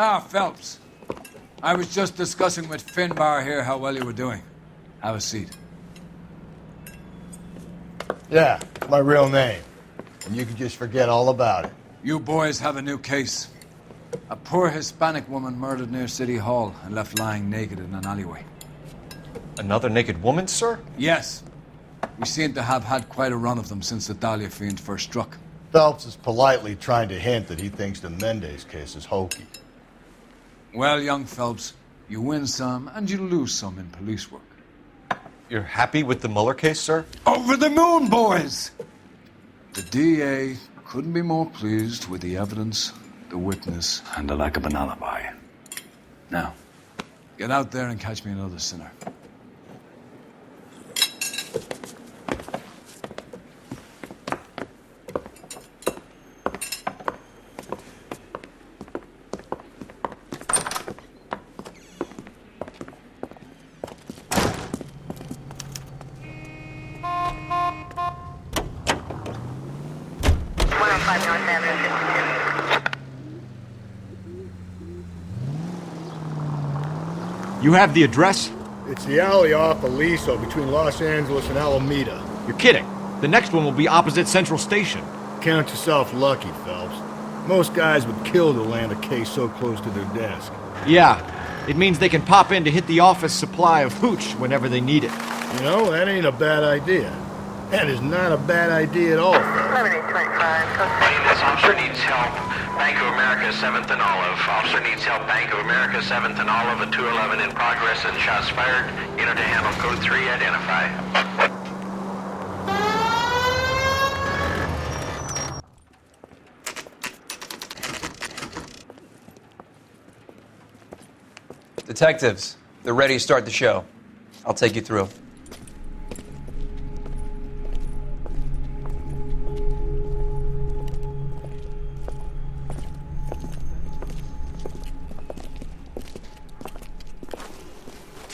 Ah, Phelps. I was just discussing with Finbar here how well you were doing. Have a seat. Yeah, my real name. And you can just forget all about it. You boys have a new case. A poor Hispanic woman murdered near City Hall and left lying naked in an alleyway. Another naked woman, sir? Yes. We seem to have had quite a run of them since the Dahlia fiend first struck. Phelps is politely trying to hint that he thinks the Mendez case is hokey. Well, young Phelps, you win some and you lose some in police work. You're happy with the Mueller case, sir? Over the moon, boys! The DA couldn't be more pleased with the evidence, the witness, and the lack of an alibi. Now, get out there and catch me another sinner. You have the address? It's the alley off Aliso between Los Angeles and Alameda. You're kidding. The next one will be opposite Central Station. Count yourself lucky, Phelps. Most guys would kill to land a case so close to their desk. Yeah, it means they can pop in to hit the office supply of hooch whenever they need it. You know, that ain't a bad idea. That is not a bad idea at all, Phelps. 1125, this officer needs help. Bank of America, 7th and Olive. Officer needs help. Bank of America, 7th and Olive, at 211 in progress and shots fired. Unit to handle code 3, identify. Detectives, they're ready to start the show. I'll take you through.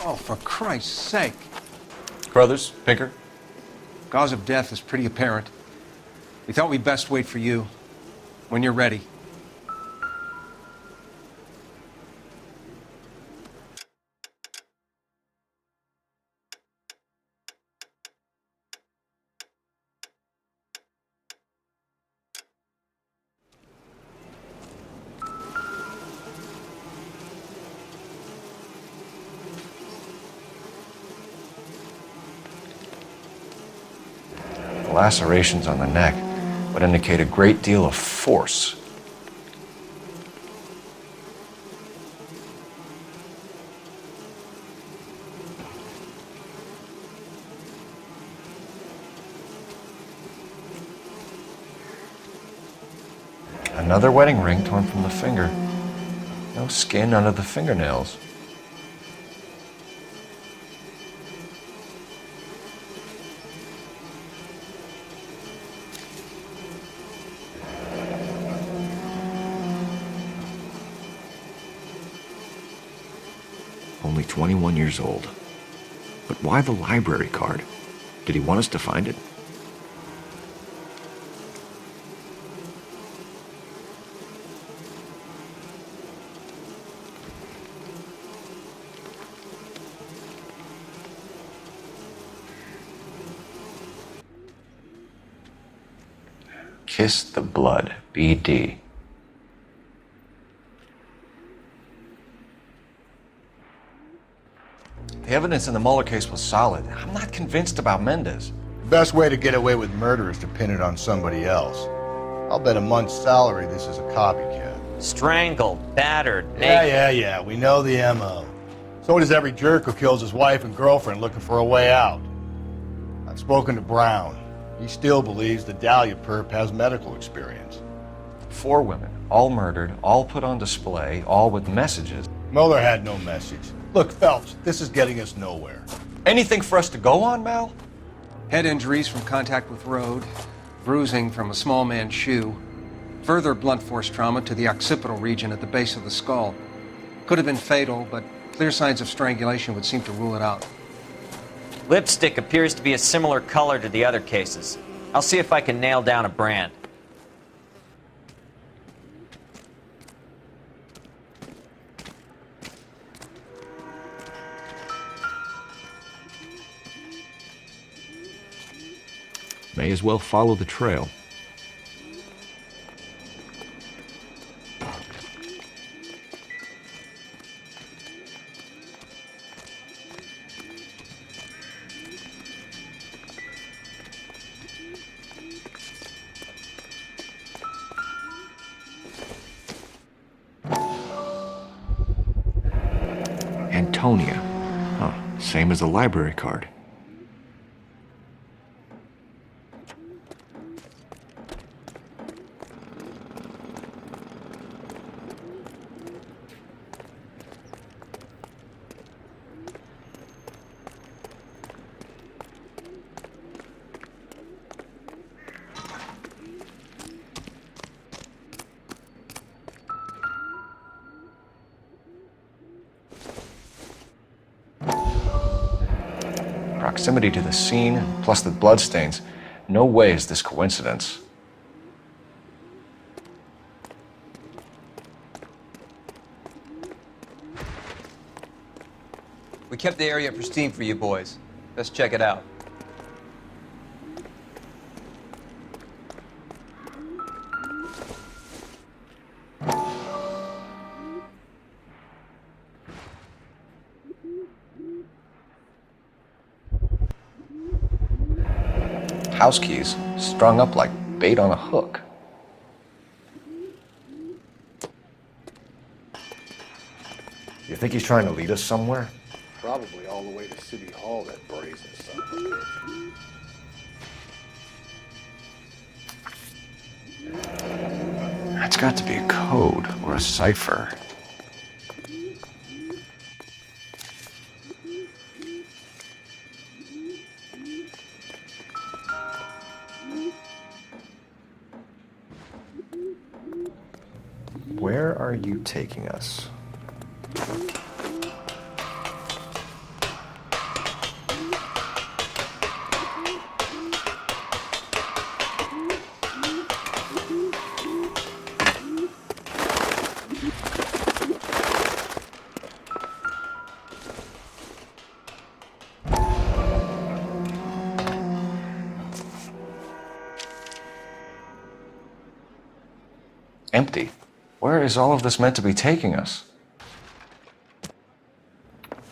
Oh, for Christ's sake. Brothers, Pinker? Cause of death is pretty apparent. We thought we'd best wait for you. When you're ready. Lacerations on the neck would indicate a great deal of force. Another wedding ring torn from the finger. No skin under the fingernails. Only 21 years old. But why the library card? Did he want us to find it? Kiss the blood, BD. The evidence in the Mueller case was solid. I'm not convinced about Mendez. The best way to get away with murder is to pin it on somebody else. I'll bet a month's salary this is a copycat. Strangled, battered, naked. Yeah. We know the M.O. So does every jerk who kills his wife and girlfriend looking for a way out. I've spoken to Brown. He still believes the Dahlia perp has medical experience. 4 women, all murdered, all put on display, all with messages. Mueller had no message. Look, Phelps, this is getting us nowhere. Anything for us to go on, Mal? Head injuries from contact with road, bruising from a small man's shoe, further blunt force trauma to the occipital region at the base of the skull. Could have been fatal, but clear signs of strangulation would seem to rule it out. Lipstick appears to be a similar color to the other cases. I'll see if I can nail down a brand. May as well follow the trail. Antonia. Huh, same as the library card. Proximity to the scene, plus the bloodstains. No way is this coincidence. We kept the area pristine for you boys. Let's check it out. House keys, strung up like bait on a hook. You think he's trying to lead us somewhere? Probably all the way to City Hall, that brazen son of a bitch. That's got to be a code or a cipher. Where are you taking us? Empty. Where is all of this meant to be taking us?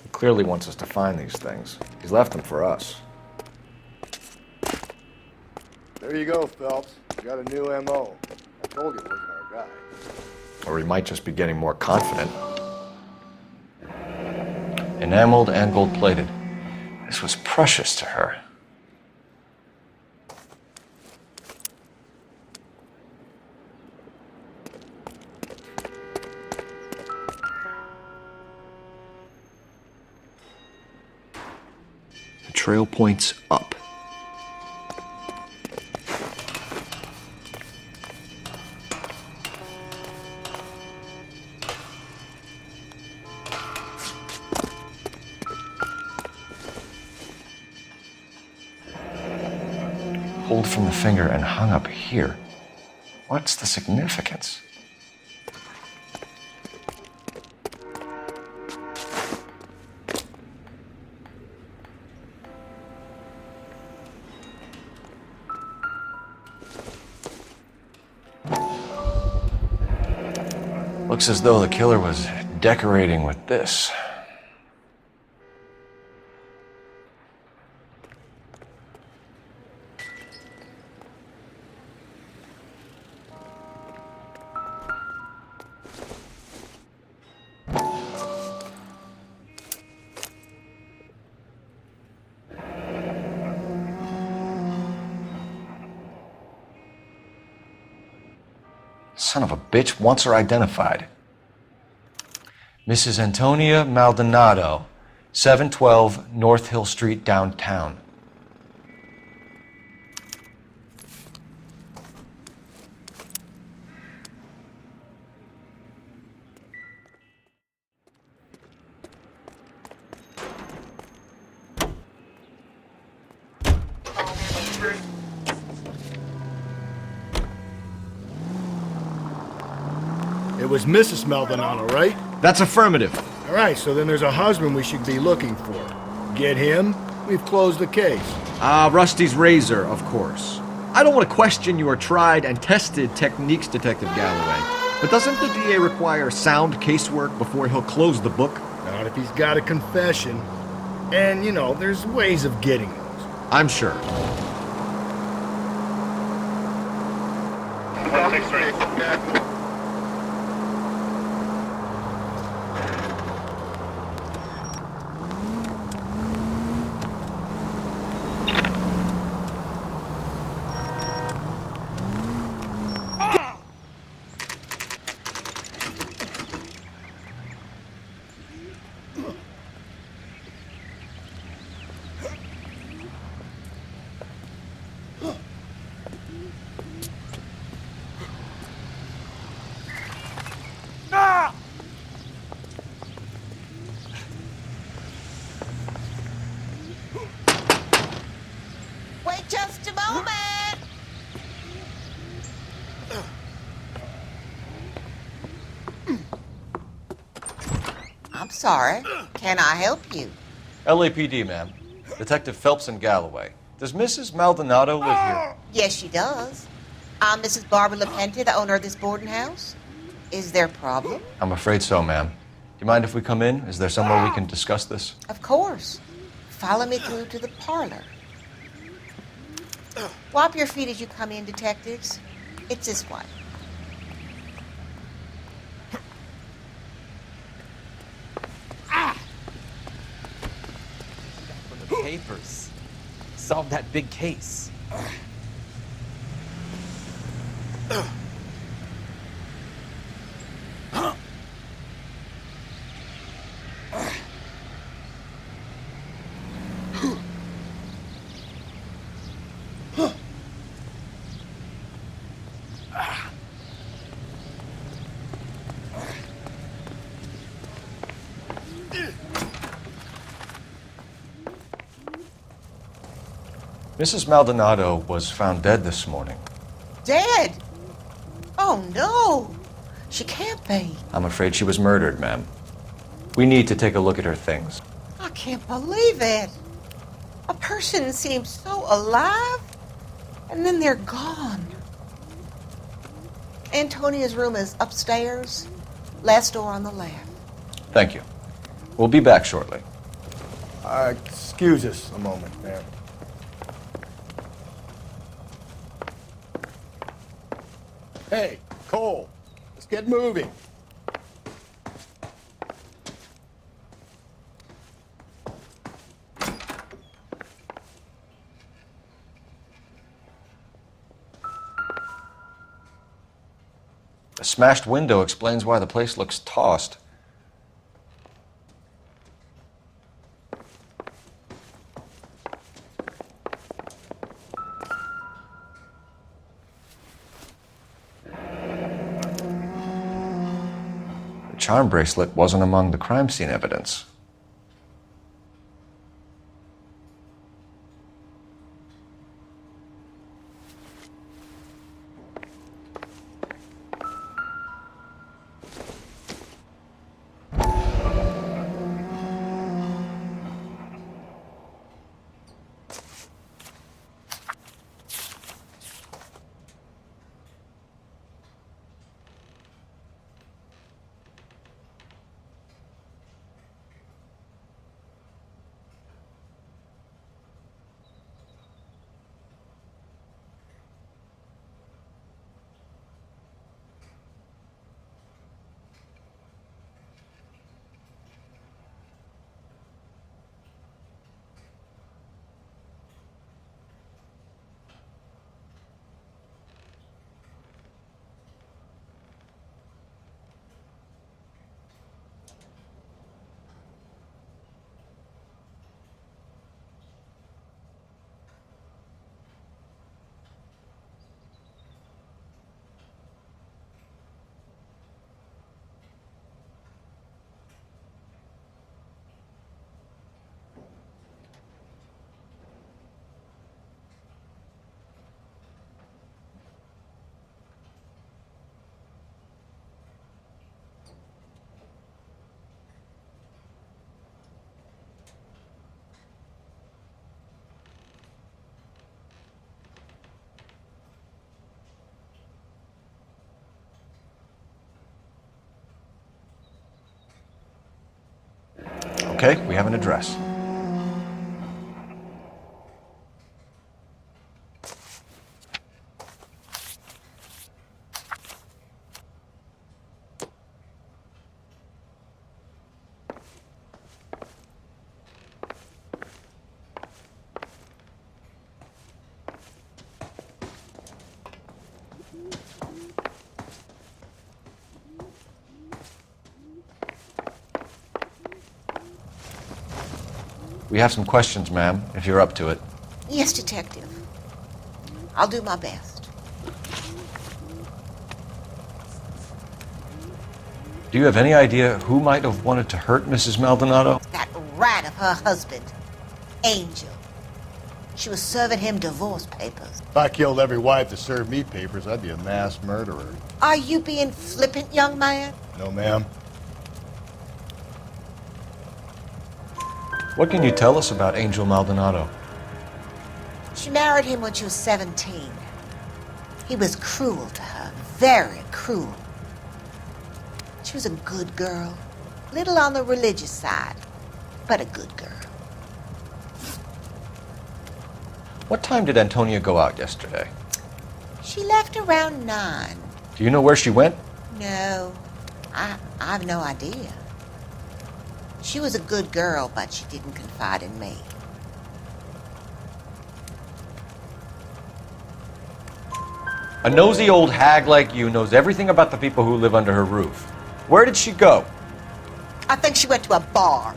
He clearly wants us to find these things. He's left them for us. There you go, Phelps. You got a new M.O. I told you it wasn't our guy. Or he might just be getting more confident. Enameled and gold-plated. This was precious to her. The trail points up. Pulled from the finger and hung up here. What's the significance? Looks as though the killer was decorating with this. Son of a bitch wants her identified. Mrs. Antonia Maldonado, 712 North Hill Street, downtown. It was Mrs. Maldonado, right? That's affirmative. All right, so then there's a husband we should be looking for. Get him, We've closed the case. Rusty's razor, of course. I don't want to question your tried and tested techniques, Detective Galloway. But doesn't the DA require sound casework before he'll close the book? Not if he's got a confession. And, there's ways of getting those. I'm sure. Wait just a moment! I'm sorry. Can I help you? LAPD, ma'am. Detective Phelps and Galloway. Does Mrs. Maldonado live here? Yes, she does. I'm Mrs. Barbara LaPenta, the owner of this boarding house. Is there a problem? I'm afraid so, ma'am. Do you mind if we come in? Is there somewhere we can discuss this? Of course. Follow me through to the parlor. Wipe your feet as you come in, detectives. It's this way. From the papers. Solve that big case. Mrs. Maldonado was found dead this morning. Dead? Oh, no. She can't be. I'm afraid she was murdered, ma'am. We need to take a look at her things. I can't believe it. A person seems so alive, and then they're gone. Antonia's room is upstairs, last door on the left. Thank you. We'll be back shortly. Excuse us a moment, ma'am. Hey, Cole, let's get moving. A smashed window explains why the place looks tossed. The charm bracelet wasn't among the crime scene evidence. Okay, we have an address. We have some questions, ma'am, if you're up to it. Yes, Detective. I'll do my best. Do you have any idea who might have wanted to hurt Mrs. Maldonado? That rat of her husband, Angel. She was serving him divorce papers. If I killed every wife that served me papers, I'd be a mass murderer. Are you being flippant, young man? No, ma'am. What can you tell us about Angel Maldonado? She married him when she was 17. He was cruel to her, very cruel. She was a good girl, little on the religious side, but a good girl. What time did Antonia go out yesterday? She left around 9. Do you know where she went? No, I have no idea. She was a good girl, but she didn't confide in me. A nosy old hag like you knows everything about the people who live under her roof. Where did she go? I think she went to a bar.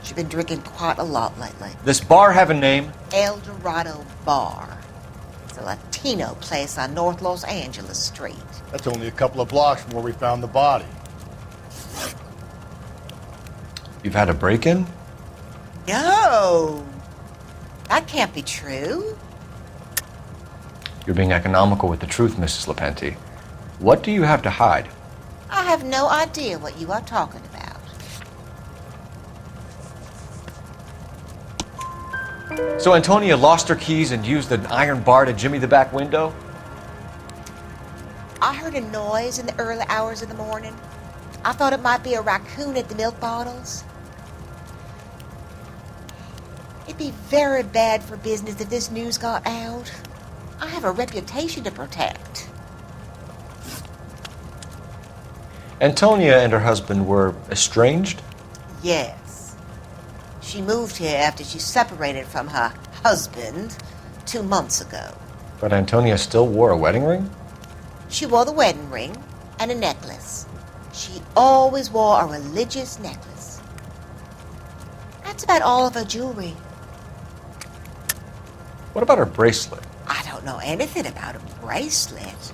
She's been drinking quite a lot lately. This bar have a name? El Dorado Bar. It's a Latino place on North Los Angeles Street. That's only a couple of blocks from where we found the body. You've had a break-in? No, that can't be true. You're being economical with the truth, Mrs. Lepenti. What do you have to hide? I have no idea what you are talking about. So Antonia lost her keys and used an iron bar to jimmy the back window? I heard a noise in the early hours of the morning. I thought it might be a raccoon at the milk bottles. It'd be very bad for business if this news got out. I have a reputation to protect. Antonia and her husband were estranged? Yes. She moved here after she separated from her husband 2 months ago. But Antonia still wore a wedding ring? She wore the wedding ring and a necklace. She always wore a religious necklace. That's about all of her jewelry. What about her bracelet? I don't know anything about a bracelet.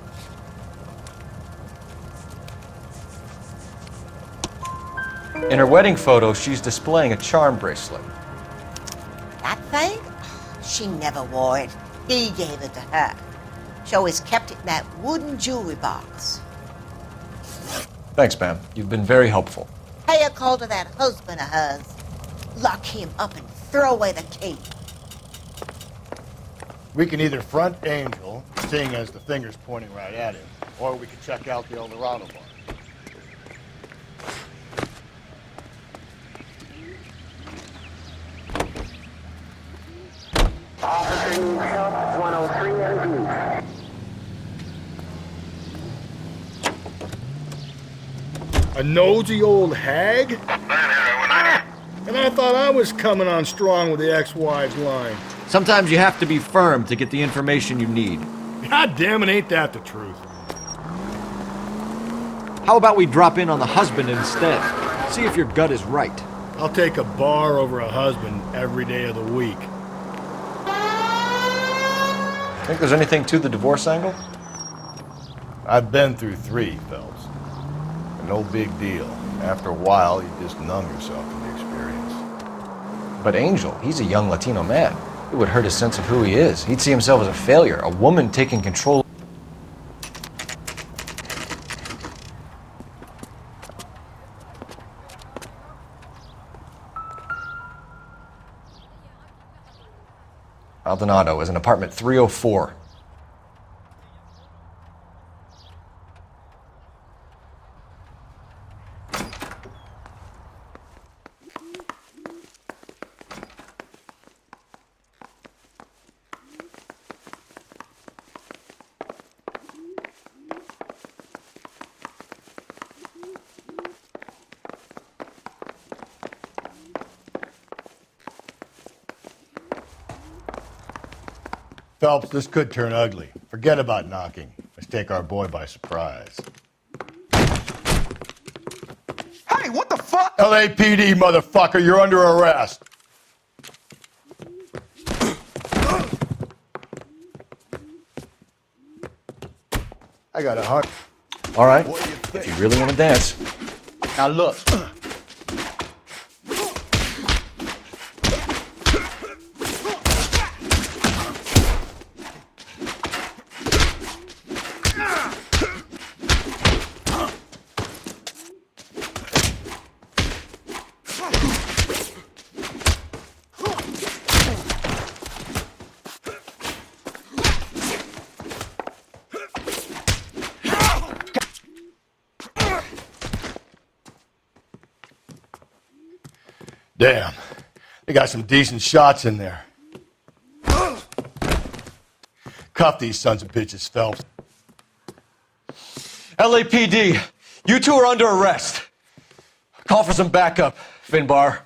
In her wedding photo, she's displaying a charm bracelet. That thing? She never wore it. He gave it to her. She always kept it in that wooden jewelry box. Thanks, ma'am. You've been very helpful. Pay a call to that husband of hers. Lock him up and throw away the key. We can either front Angel, seeing as the finger's pointing right at him, or we can check out the El Dorado bar. Officer needs help, 103 MD. A nosy old hag? And I thought I was coming on strong with the ex-wives line. Sometimes you have to be firm to get the information you need. God damn it, ain't that the truth? How about we drop in on the husband instead? See if your gut is right. I'll take a bar over a husband every day of the week. Think there's anything to the divorce angle? I've been through 3, Phelps. No big deal. After a while, you just numb yourself to the experience. But Angel, he's a young Latino man. It would hurt his sense of who he is. He'd see himself as a failure, a woman taking control. Maldonado is in apartment 304. Phelps, this could turn ugly. Forget about knocking. Let's take our boy by surprise. Hey, what the fuck? LAPD, motherfucker, you're under arrest. I got a heart. All right, What do you if think? you really want to dance. Now look. Damn, they got some decent shots in there. Cuff these sons of bitches, Phelps. LAPD, you two are under arrest. Call for some backup, Finbar.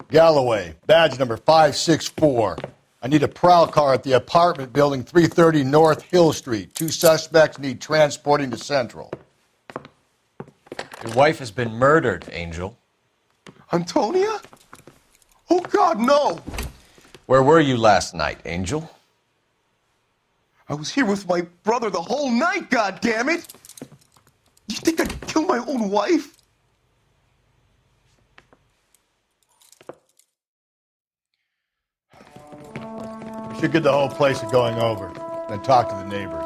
Galloway, badge number 564. I need a prowl car at the apartment building 330 North Hill Street. 2 suspects need transporting to Central. Your wife has been murdered, Angel. Antonia? Oh, God, no! Where were you last night, Angel? I was here with my brother the whole night, God damn it! You think I'd kill my own wife? We should get the whole place a going over, then talk to the neighbors.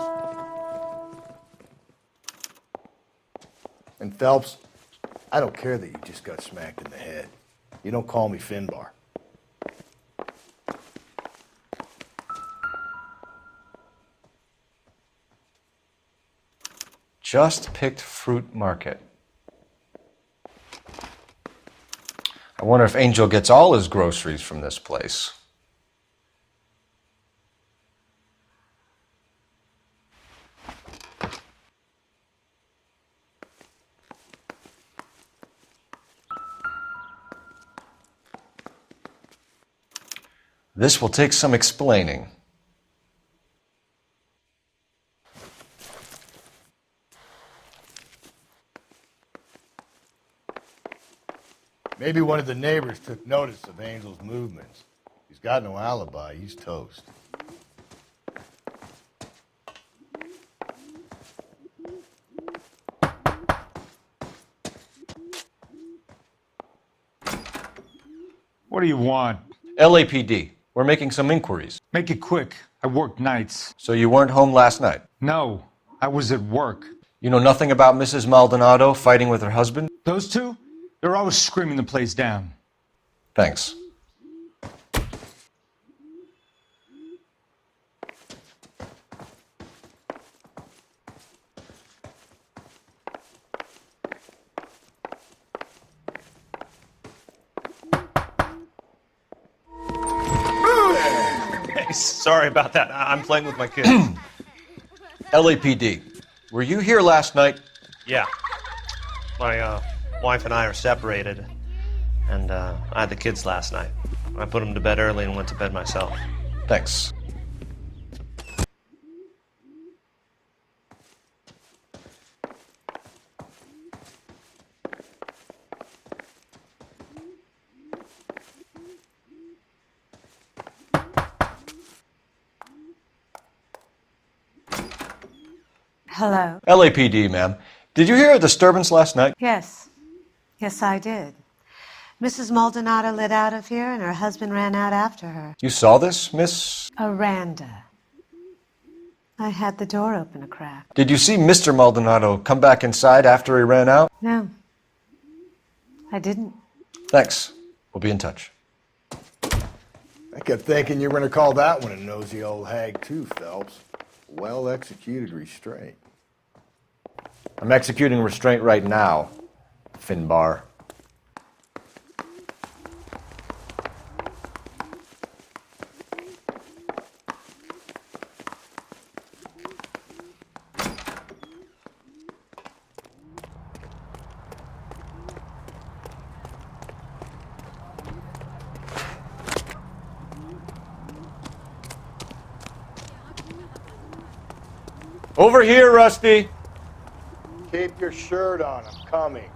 And Phelps, I don't care that you just got smacked in the head. You don't call me Finbar. Just picked fruit market. I wonder if Angel gets all his groceries from this place. This will take some explaining. Maybe one of the neighbors took notice of Angel's movements. He's got no alibi. He's toast. What do you want? LAPD, we're making some inquiries. Make it quick. I work nights. So you weren't home last night? No, I was at work. You know nothing about Mrs. Maldonado fighting with her husband? Those two? They're always screaming the place down. Thanks. Sorry about that. I'm playing with my kids. LAPD, were you here last night? Yeah. My wife and I are separated, and I had the kids last night. I put them to bed early and went to bed myself. Thanks. Hello. LAPD, ma'am. Did you hear a disturbance last night? Yes. Yes, I did. Mrs. Maldonado lit out of here, and her husband ran out after her. You saw this, Miss? Aranda. I had the door open a crack. Did you see Mr. Maldonado come back inside after he ran out? No. I didn't. Thanks. We'll be in touch. I kept thinking you were going to call that one a nosy old hag too, Phelps. Well-executed restraint. I'm executing restraint right now, Finbar. Over here, Rusty. Keep your shirt on. I'm coming.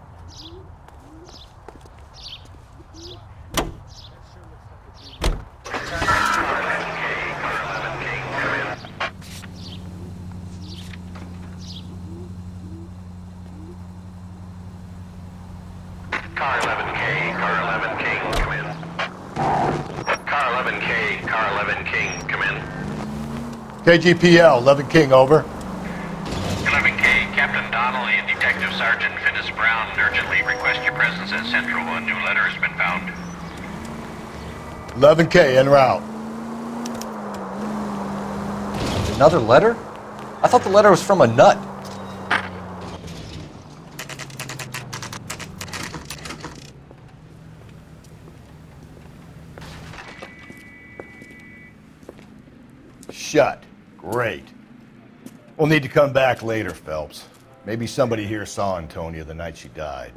Car 11K, Car 11 King, come in. Car 11K, Car 11 King, come in. KGPL, 11 King, over. 11K, Captain Donnelly and Detective Sergeant Finnis Brown urgently request your presence at Central. A new letter has been found. 11K, en route. Another letter? I thought the letter was from a nut. Shut. Great. We'll need to come back later, Phelps. Maybe somebody here saw Antonia the night she died.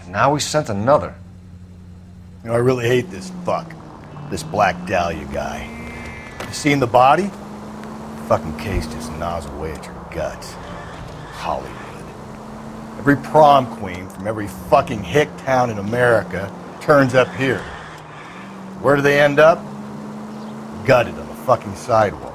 And now we sent another. You know, I really hate this fuck. This Black Dahlia guy. You seen the body? Fucking case just gnaws away at your guts. Hollywood. Every prom queen from every fucking hick town in America turns up here. Where do they end up? Gutted on the fucking sidewalk.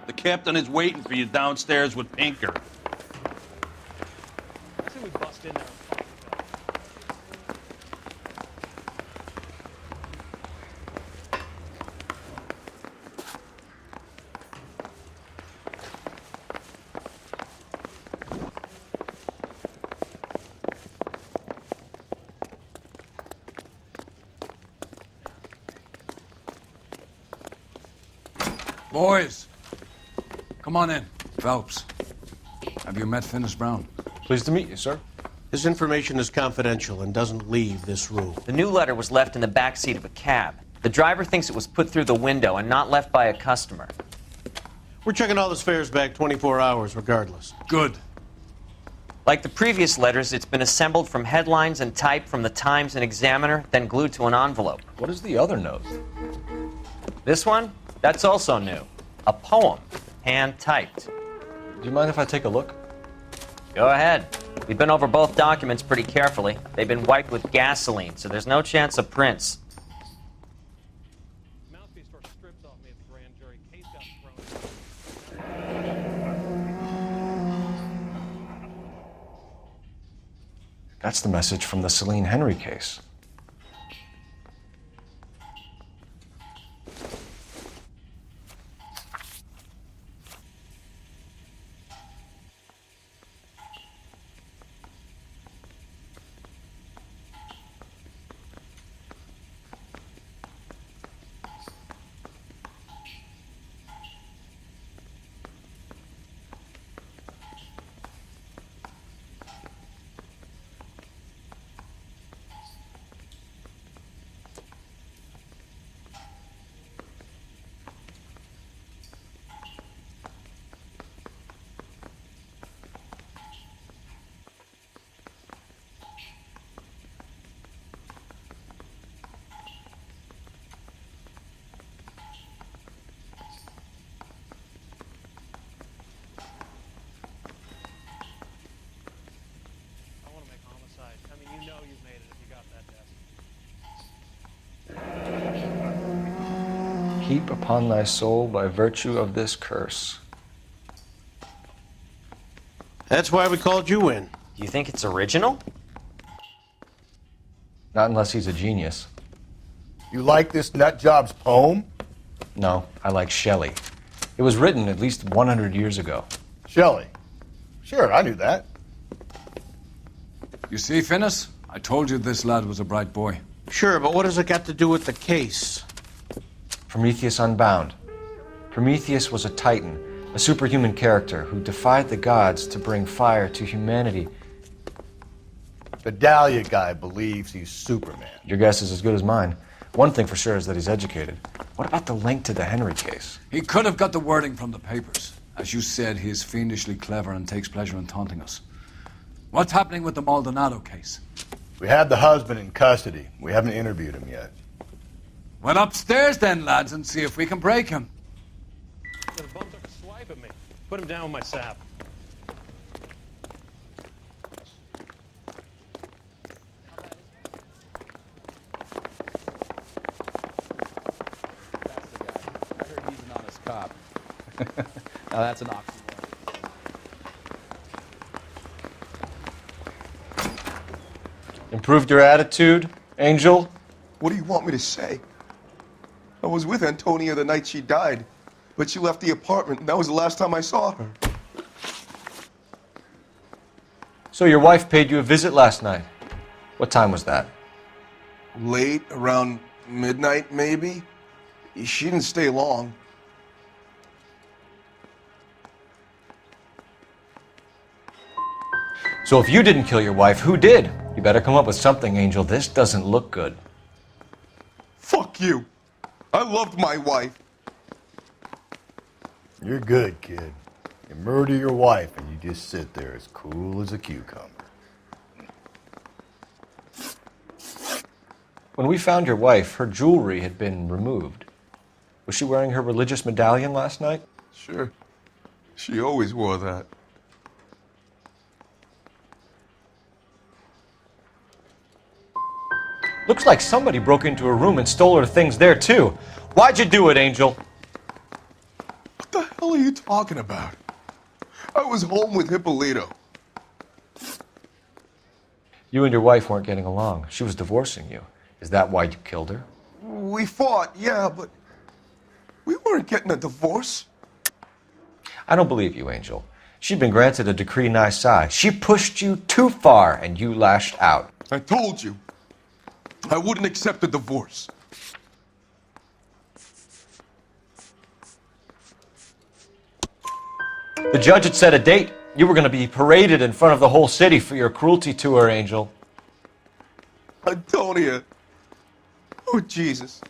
The captain is waiting for you downstairs with Pinker. Boys, come on in. Phelps, have you met Finnis Brown? Pleased to meet you, sir. This information is confidential and doesn't leave this room. The new letter was left in the back seat of a cab. The driver thinks it was put through the window and not left by a customer. We're checking all this fares back 24 hours regardless. Good. Like the previous letters, it's been assembled from headlines and type from the Times and Examiner, then glued to an envelope. What is the other note? This one? That's also new. A poem, hand-typed. Do you mind if I take a look? Go ahead. We've been over both documents pretty carefully. They've been wiped with gasoline, so there's no chance of prints. That's the message from the Celine Henry case. Heap upon thy soul by virtue of this curse. That's why we called you in. Do you think it's original? Not unless he's a genius. You like this nutjob's poem? No, I like Shelley. It was written at least 100 years ago. Shelley? Sure, I knew that. You see, Finnis? I told you this lad was a bright boy. Sure, but what does it got to do with the case? Prometheus Unbound. Prometheus was a titan, a superhuman character who defied the gods to bring fire to humanity. The Dahlia guy believes he's Superman. Your guess is as good as mine. One thing for sure is that he's educated. What about the link to the Henry case? He could have got the wording from the papers. As you said, he is fiendishly clever and takes pleasure in taunting us. What's happening with the Maldonado case? We have the husband in custody. We haven't interviewed him yet. Well, upstairs then, lads, and see if we can break him. The bum took a swipe at me. Put him down with my sap. Cop. Now that's an oxymoron. Improved your attitude, Angel? What do you want me to say? I was with Antonia the night she died, but she left the apartment, and that was the last time I saw her. So your wife paid you a visit last night. What time was that? Late, around midnight, maybe? She didn't stay long. So if you didn't kill your wife, who did? You better come up with something, Angel. This doesn't look good. Fuck you. I loved my wife. You're good, kid. You murder your wife and you just sit there as cool as a cucumber. When we found your wife, her jewelry had been removed. Was she wearing her religious medallion last night? Sure. She always wore that. Looks like somebody broke into her room and stole her things there, too. Why'd you do it, Angel? What the hell are you talking about? I was home with Hippolito. You and your wife weren't getting along. She was divorcing you. Is that why you killed her? We fought, yeah, but we weren't getting a divorce. I don't believe you, Angel. She'd been granted a decree nisi. She pushed you too far, and you lashed out. I told you. I wouldn't accept a divorce. The judge had set a date. You were going to be paraded in front of the whole city for your cruelty to her, Angel. Antonia. Oh, Jesus.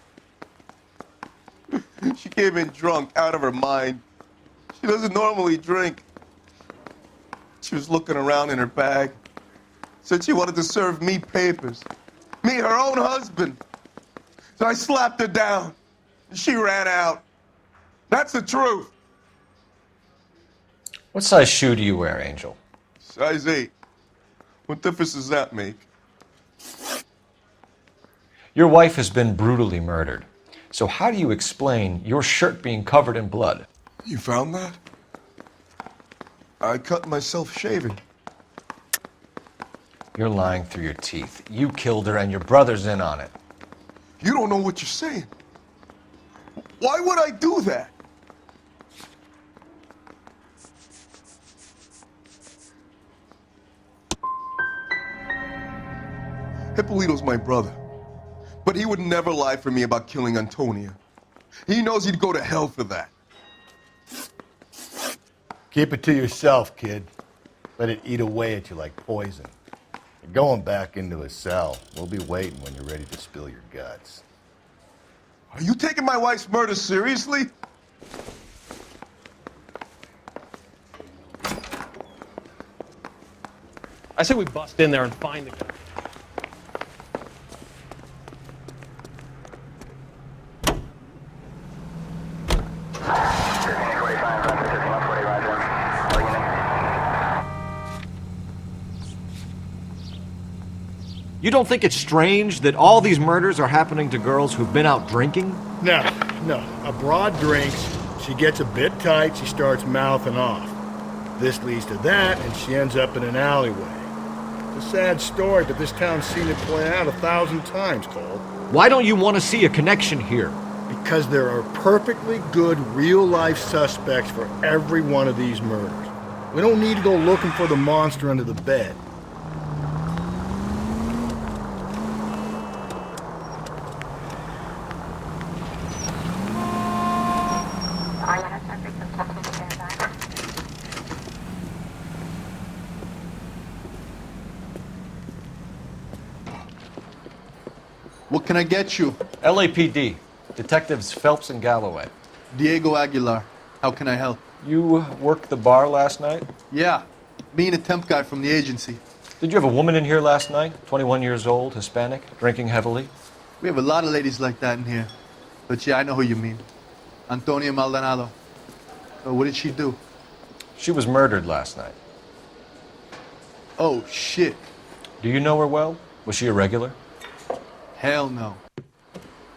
She came in drunk, out of her mind. She doesn't normally drink. She was looking around in her bag. Said she wanted to serve me papers. Me, her own husband. So I slapped her down. And she ran out. That's the truth. What size shoe do you wear, Angel? Size 8. What difference does that make? Your wife has been brutally murdered. So how do you explain your shirt being covered in blood? You found that? I cut myself shaving. You're lying through your teeth. You killed her and your brother's in on it. You don't know what you're saying. Why would I do that? Hippolito's my brother. But he would never lie for me about killing Antonia. He knows he'd go to hell for that. Keep it to yourself, kid. Let it eat away at you like poison. You're going back into a cell. We'll be waiting when you're ready to spill your guts. Are you taking my wife's murder seriously? I say we bust in there and find the guy. You don't think it's strange that all these murders are happening to girls who've been out drinking? No. A broad drinks, she gets a bit tight, she starts mouthing off. This leads to that, and she ends up in an alleyway. It's a sad story, but this town's seen it play out 1,000 times, Cole. Why don't you want to see a connection here? Because there are perfectly good real-life suspects for every one of these murders. We don't need to go looking for the monster under the bed. What can I get you? LAPD. Detectives Phelps and Galloway. Diego Aguilar. How can I help? You worked the bar last night? Yeah. Me and a temp guy from the agency. Did you have a woman in here last night? 21 years old, Hispanic, drinking heavily? We have a lot of ladies like that in here. But yeah, I know who you mean. Antonia Maldonado. What did she do? She was murdered last night. Oh, shit. Do you know her well? Was she a regular? Hell no.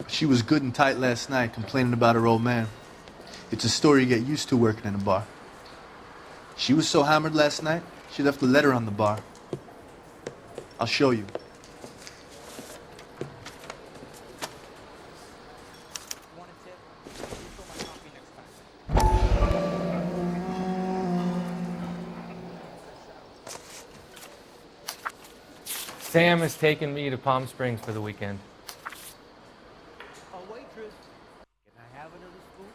She was good and tight last night, complaining about her old man. It's a story you get used to working in a bar. She was so hammered last night, she left a letter on the bar. I'll show you. Sam has taken me to Palm Springs for the weekend. Waitress, can I have another spoon?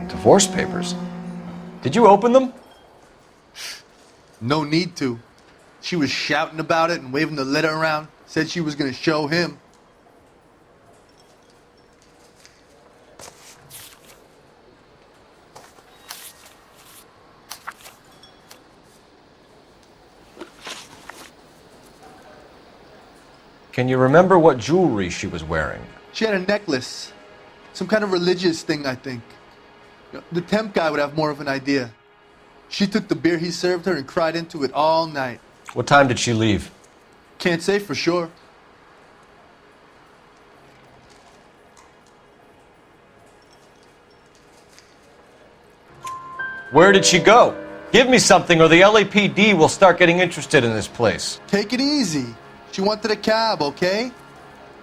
Divorce papers? Did you open them? No need to. She was shouting about it and waving the letter around. Said she was going to show him. Can you remember what jewelry she was wearing? She had a necklace. Some kind of religious thing, I think. The temp guy would have more of an idea. She took the beer he served her and cried into it all night. What time did she leave? Can't say for sure. Where did she go? Give me something or the LAPD will start getting interested in this place. Take it easy. She wanted a cab, okay?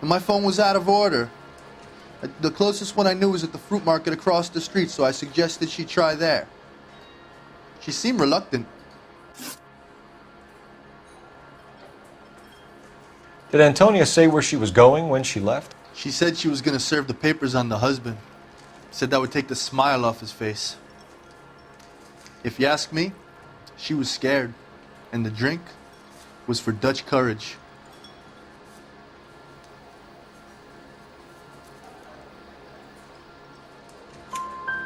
And my phone was out of order. The closest one I knew was at the fruit market across the street, so I suggested she try there. She seemed reluctant. Did Antonia say where she was going when she left? She said she was going to serve the papers on the husband. Said that would take the smile off his face. If you ask me, she was scared. And the drink was for Dutch courage.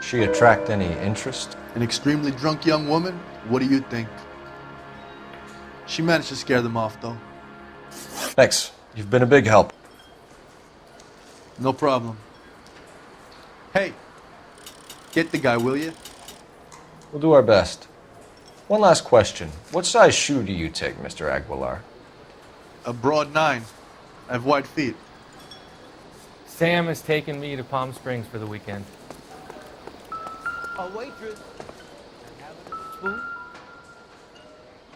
She attract any interest? An extremely drunk young woman? What do you think? She managed to scare them off, though. Thanks. You've been a big help. No problem. Hey, get the guy, will you? We'll do our best. One last question. What size shoe do you take, Mr. Aguilar? A broad 9. I have wide feet. Sam has taken me to Palm Springs for the weekend. Waitress, can I have another spoon?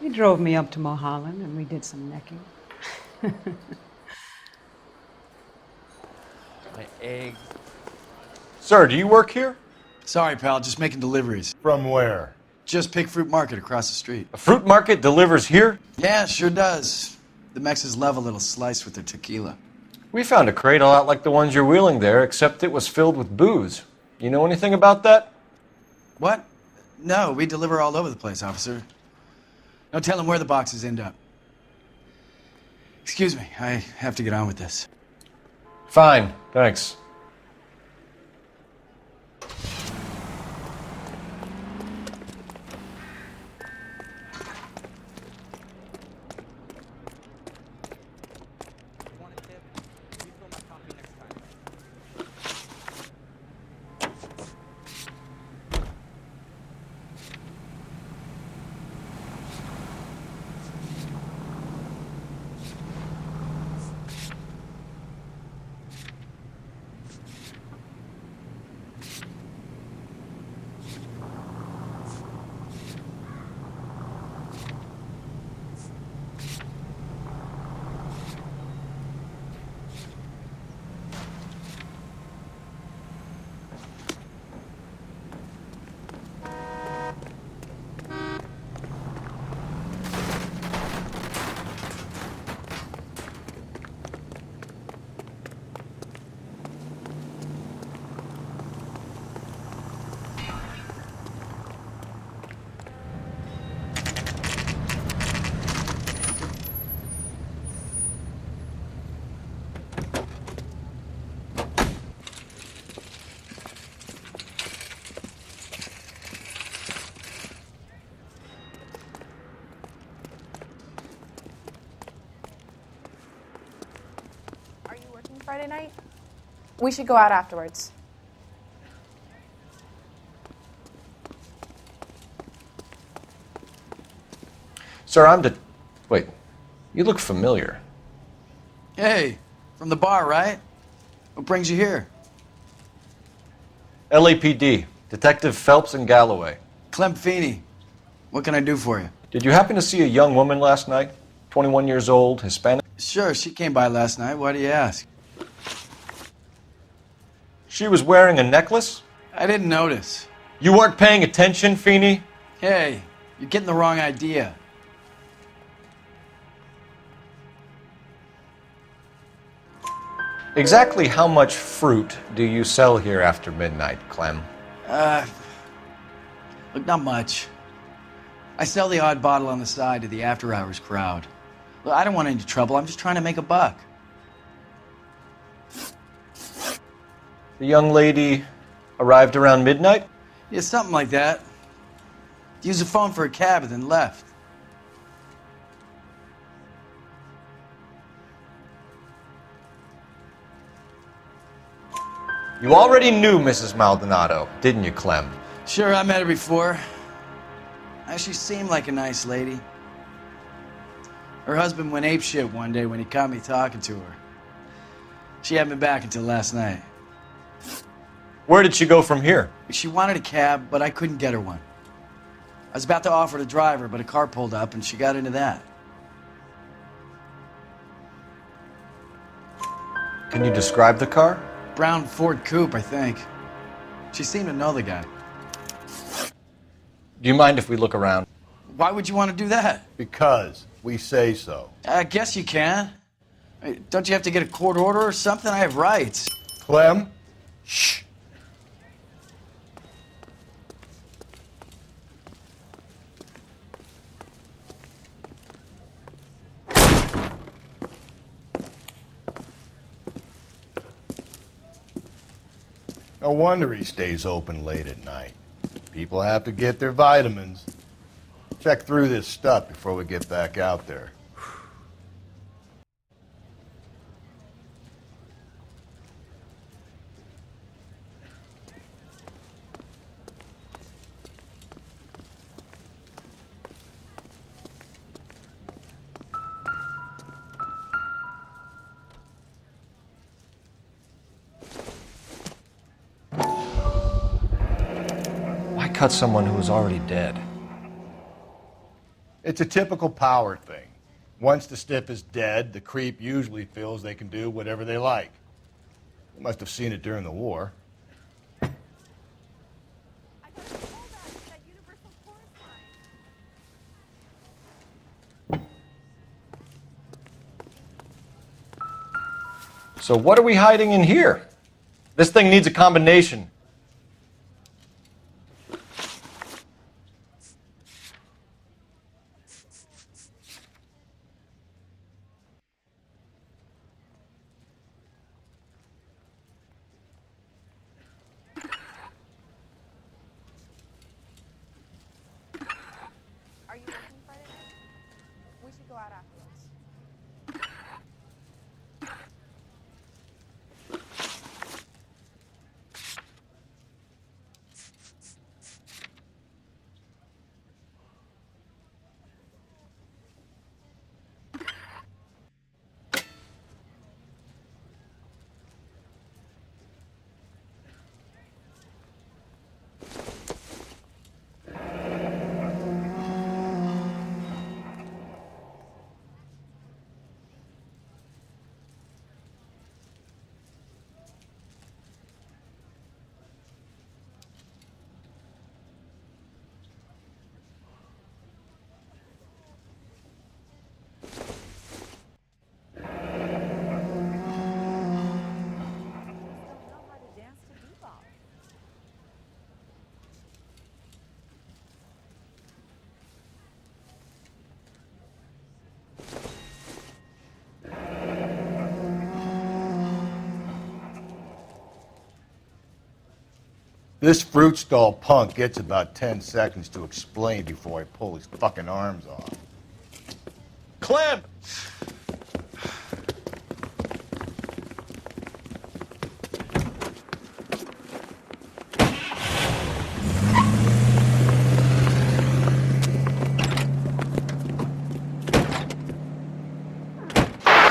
He drove me up to Mulholland and we did some necking. My eggs. Sir, do you work here? Sorry, pal, just making deliveries. From where? Just Pig Fruit Market across the street. A fruit market delivers here? Yeah, sure does. The Mexes love a little slice with their tequila. We found a crate a lot like the ones you're wheeling there, except it was filled with booze. You know anything about that? What? No, we deliver all over the place, officer. No telling where the boxes end up. Excuse me, I have to get on with this. Fine, thanks. Friday night? We should go out afterwards. Sir, Wait, you look familiar. Hey, from the bar, right? What brings you here? LAPD, Detective Phelps and Galloway. Clem Feeney. What can I do for you? Did you happen to see a young woman last night? 21 years old, Hispanic? Sure, she came by last night. Why do you ask? She was wearing a necklace? I didn't notice. You weren't paying attention, Feeney? Hey, you're getting the wrong idea. Exactly how much fruit do you sell here after midnight, Clem? Look, not much. I sell the odd bottle on the side to the after-hours crowd. Look, I don't want any trouble. I'm just trying to make a buck. The young lady arrived around midnight? Yeah, something like that. Used the phone for a cab and then left. You already knew Mrs. Maldonado, didn't you, Clem? Sure, I met her before. She seemed like a nice lady. Her husband went apeshit one day when he caught me talking to her. She hadn't been back until last night. Where did she go from here? She wanted a cab, but I couldn't get her one. I was about to offer to drive her, but a car pulled up and she got into that. Can you describe the car? Brown Ford Coupe, I think. She seemed to know the guy. Do you mind if we look around? Why would you want to do that? Because we say so. I guess you can. Don't you have to get a court order or something? I have rights. Clem? Shh. No wonder he stays open late at night. People have to get their vitamins. Check through this stuff before we get back out there. Why cut someone who was already dead? It's a typical power thing. Once the stiff is dead, the creep usually feels they can do whatever they like. You must have seen it during the war. So what are we hiding in here? This thing needs a combination. Are you working Friday night? We should go out afterwards. This fruit stall punk gets about 10 seconds to explain before I pull his fucking arms off. Clem!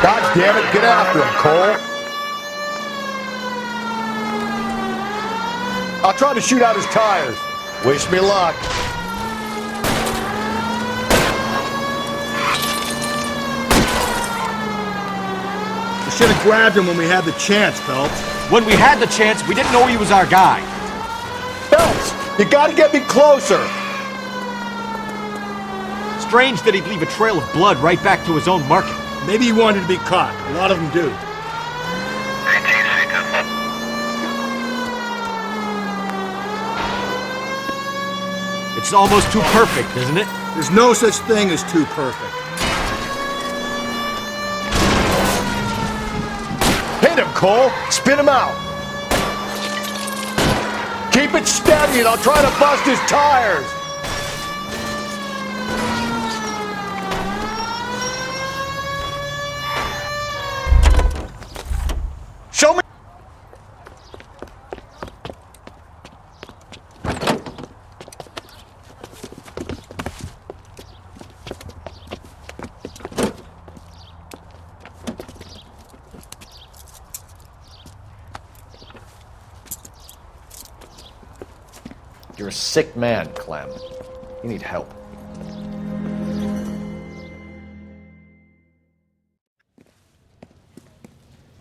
God damn it, get after him, Cole! I'll try to shoot out his tires. Wish me luck. We should have grabbed him when we had the chance, Phelps. When we had the chance, we didn't know he was our guy. Phelps, you gotta get me closer. Strange that he'd leave a trail of blood right back to his own market. Maybe he wanted to be caught. A lot of them do. It's almost too perfect, isn't it? There's no such thing as too perfect. Hit him, Cole. Spin him out. Keep it steady and I'll try to bust his tires. Show me. You're a sick man, Clem. You need help.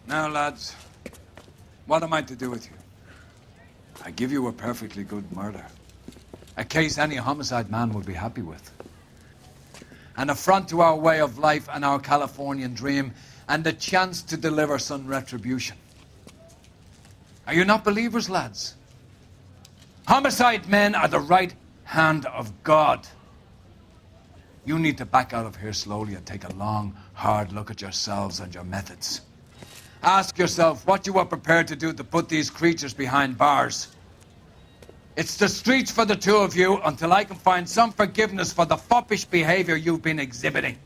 Now, lads, what am I to do with you? I give you a perfectly good murder. A case any homicide man would be happy with. An affront to our way of life and our Californian dream, and the chance to deliver some retribution. Are you not believers, lads? Homicide men are the right hand of God. You need to back out of here slowly and take a long, hard look at yourselves and your methods. Ask yourself what you are prepared to do to put these creatures behind bars. It's the streets for the two of you until I can find some forgiveness for the foppish behavior you've been exhibiting.